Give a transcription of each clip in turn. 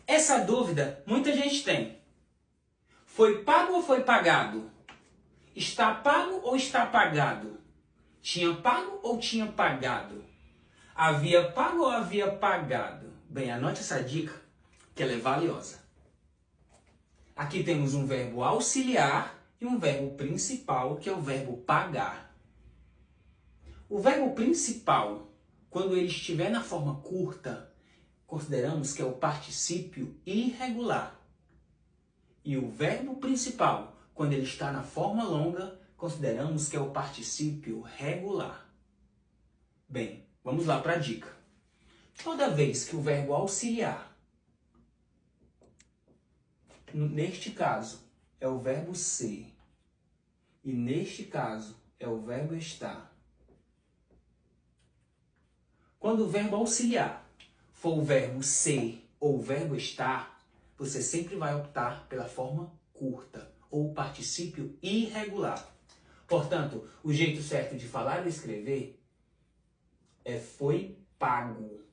Essa dúvida muita gente tem. Foi pago ou foi pagado? Está pago ou está pagado? Tinha pago ou tinha pagado? Havia pago ou havia pagado? Bem, anote essa dica, que ela é valiosa. Aqui temos um verbo auxiliar e um verbo principal, que é o verbo pagar. O verbo principal, quando ele estiver na forma curta, consideramos que é o particípio irregular. E o verbo principal, quando ele está na forma longa, consideramos que é o particípio regular. Bem, vamos lá para a dica. Toda vez que o verbo auxiliar, neste caso, é o verbo ser, e neste caso é o verbo estar. Quando o verbo auxiliar for o verbo ser ou o verbo estar, você sempre vai optar pela forma curta ou particípio irregular. Portanto, o jeito certo de falar e escrever é foi pago.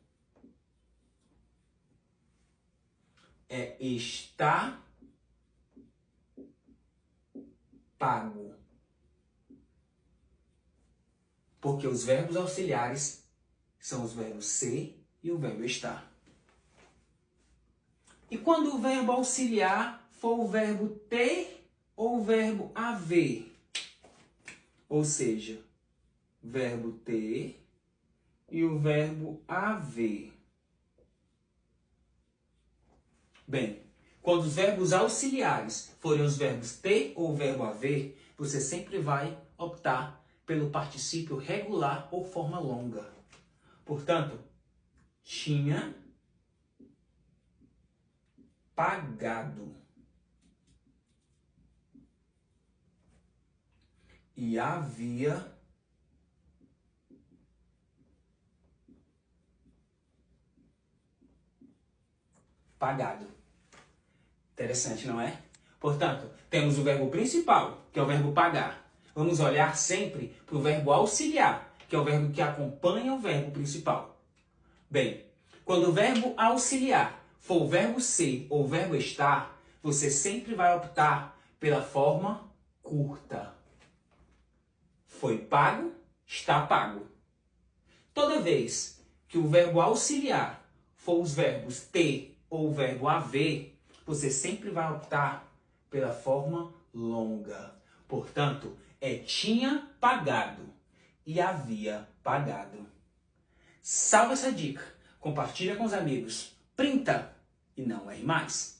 É está pago. Porque os verbos auxiliares são os verbos ser e o verbo estar. E quando o verbo auxiliar for o verbo ter ou o verbo haver? Ou seja, verbo ter e o verbo haver. Bem, quando os verbos auxiliares forem os verbos ter ou o verbo haver, você sempre vai optar pelo particípio regular ou forma longa. Portanto, tinha pagado e havia pagado. Interessante, não é? Portanto, temos o verbo principal, que é o verbo pagar. Vamos olhar sempre para o verbo auxiliar, que é o verbo que acompanha o verbo principal. Bem, quando o verbo auxiliar for o verbo ser ou o verbo estar, você sempre vai optar pela forma curta. Foi pago, está pago. Toda vez que o verbo auxiliar for os verbos ter ou o verbo haver, você sempre vai optar pela forma longa. Portanto, é tinha pagado e havia pagado. Salva essa dica, compartilha com os amigos, printa e não erre mais.